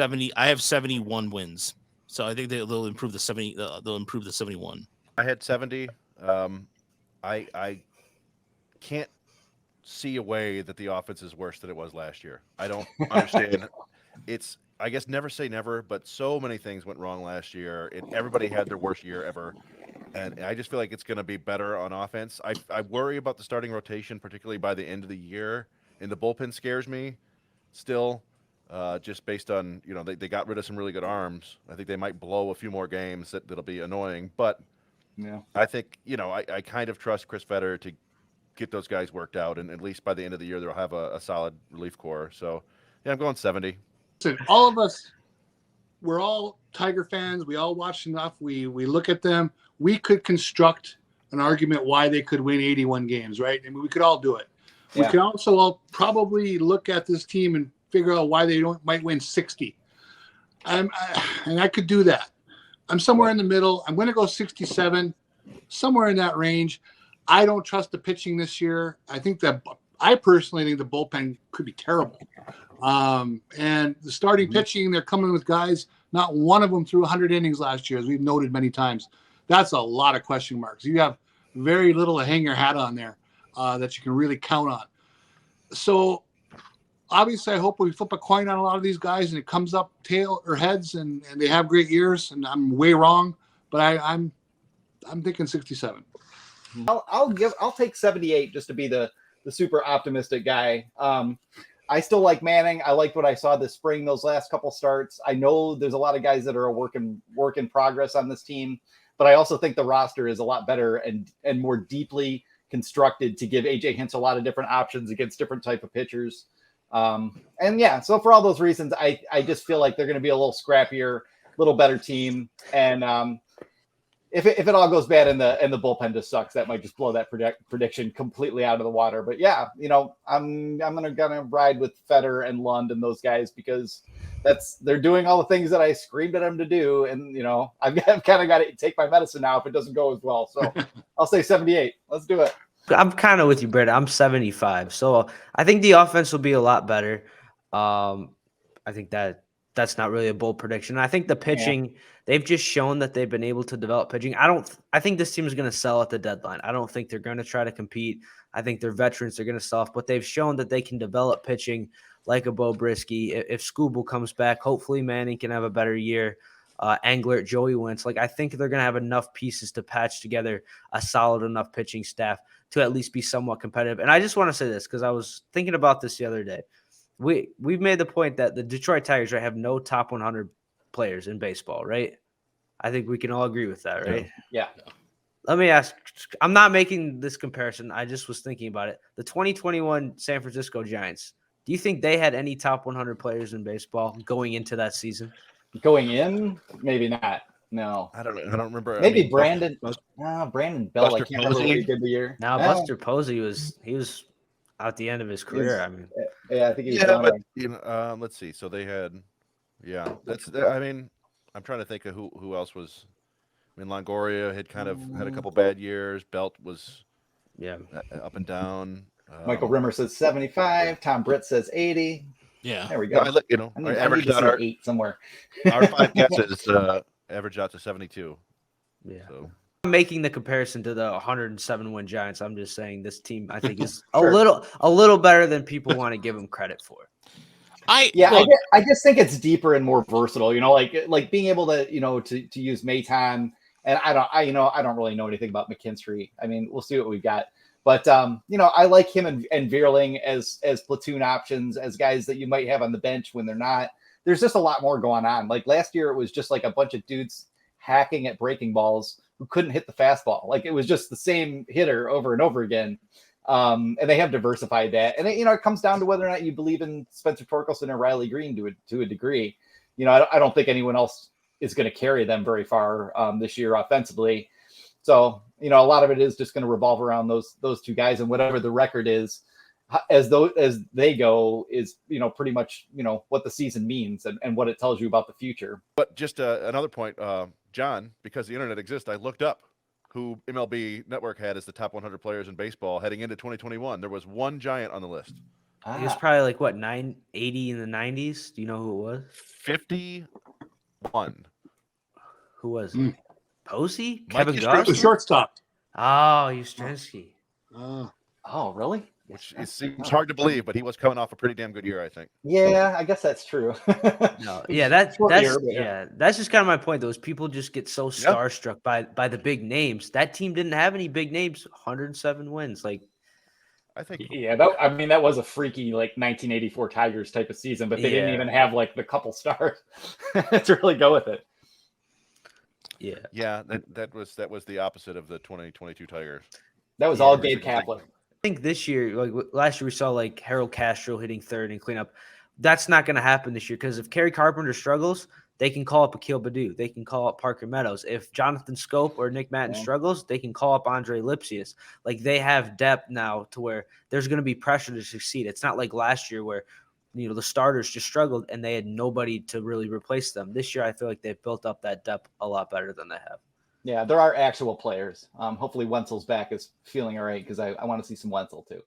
70. I have 71 wins. So I think they'll improve the 70. They'll improve the 71. I had 70. I can't see a way that the offense is worse than it was last year. I don't understand. It's, I guess, never say never, but so many things went wrong last year, and everybody had their worst year ever. And I just feel like it's going to be better on offense. I worry about the starting rotation, particularly by the end of the year, and the bullpen scares me still, just based on, they got rid of some really good arms. I think they might blow a few more games that'll be annoying, but yeah, I think, I kind of trust Chris Fetter to get those guys worked out, and at least by the end of the year, they'll have a solid relief corps. So, yeah, I'm going 70. Listen, all of us, we're all Tiger fans. We all watch enough. We look at them. We could construct an argument why they could win 81 games, right? I mean, we could all do it. We can also all probably look at this team and figure out why they might win 60. And I could do that. I'm somewhere in the middle. I'm going to go 67, somewhere in that range. I don't trust the pitching this year. I personally think the bullpen could be terrible. And the starting pitching, they're coming with guys. Not one of them threw 100 innings last year, as we've noted many times. That's a lot of question marks. You have very little to hang your hat on there that you can really count on. So obviously, I hope we flip a coin on a lot of these guys and it comes up tail or heads, and they have great years. And I'm way wrong, but I'm thinking 67. I'll take 78 just to be the super optimistic guy. I still like Manning. I liked what I saw this spring, those last couple starts. I know there's a lot of guys that are a work in progress on this team, but I also think the roster is a lot better and more deeply constructed to give AJ Hinch a lot of different options against different type of pitchers. So for all those reasons, I just feel like they're going to be a little scrappier, a little better team. And if it all goes bad and the bullpen just sucks, that might just blow that prediction completely out of the water. But yeah, I'm gonna ride with Fetter and Lund and those guys because they're doing all the things that I screamed at them to do, and I've kind of got to take my medicine now if it doesn't go as well. So I'll say 78. Let's do it. I'm kind of with you, Brett. I'm 75. So I think the offense will be a lot better. I think that's not really a bold prediction. I think the pitching, they've just shown that they've been able to develop pitching. I think this team is going to sell at the deadline. I don't think they're going to try to compete. I think their veterans are going to sell, but they've shown that they can develop pitching like a Bo Brisky. If Scooble comes back, hopefully Manning can have a better year. Englert, Joey Wentz. I think they're going to have enough pieces to patch together a solid enough pitching staff to at least be somewhat competitive. And I just want to say this because I was thinking about this the other day. We've made the point that the Detroit Tigers have no top 100 players in baseball, right? I think we can all agree with that, right? Yeah. Let me ask. I'm not making this comparison. I just was thinking about it. The 2021 San Francisco Giants. Do you think they had any top 100 players in baseball going into that season? Going in, maybe not. No, I don't remember. Maybe Brandon. Brandon Bell. I can't remember what he did the year. Now Buster Posey was at the end of his career. I think he was. But let's see. So they had, I'm trying to think of who else was. Longoria had had a couple bad years. Belt was, up and down. Michael Rimmer says 75. Tom Britt says 80. Yeah, there we go. I averaged out our 8 somewhere. Our 5 guesses average out to 72. Yeah. So. I'm making the comparison to the 107 win Giants. I'm just saying this team I think is a little better than people want to give them credit for. I just think it's deeper and more versatile. Like being able to to use Maton, and I don't really know anything about McKinstry. I mean, we'll see what we've got. But I like him and Veerling as platoon options, as guys that you might have on the bench when they're not. There's just a lot more going on. Like last year, it was just like a bunch of dudes hacking at breaking balls who couldn't hit the fastball. Like it was just the same hitter over and over again. And they have diversified that. And it comes down to whether or not you believe in Spencer Torkelson or Riley Green to a degree. I don't think anyone else is going to carry them very far this year offensively. So, a lot of it is just going to revolve around those two guys, and whatever the record is as they go is, pretty much, what the season means and what it tells you about the future. But just another point, John, because the internet exists, I looked up who MLB Network had as the top 100 players in baseball heading into 2021. There was one Giant on the list. He was probably like what 980 in the 90s. Do you know who it was? 51. Who was it? Mm. Posey? Mike Kevin Yastrzemski. The Goss? shortstop. Oh, Yastrzemski. Oh, really? Which it seems hard to believe, but he was coming off a pretty damn good year, I think. Yeah, I guess that's true. No, yeah, that's just kind of my point. Those people just get so starstruck by the big names. That team didn't have any big names. 107 wins. Like, I think. Yeah, that was a freaky like 1984 Tigers type of season, but they didn't even have like the couple stars to really go with it. Yeah, that was the opposite of the 2022 Tigers. That was all Gabe Kaplan. I think this year, like last year, we saw like Harold Castro hitting third and cleanup. That's not going to happen this year because if Kerry Carpenter struggles, they can call up Akil Baddoo. They can call up Parker Meadows. If Jonathan Scope or Nick Matten struggles, they can call up Andre Lipsius. Like they have depth now to where there's going to be pressure to succeed. It's not like last year where the starters just struggled and they had nobody to really replace them. This year, I feel like they've built up that depth a lot better than they have. Yeah, there are actual players. Hopefully Wenzel's back is feeling all right because I want to see some Wenzel too.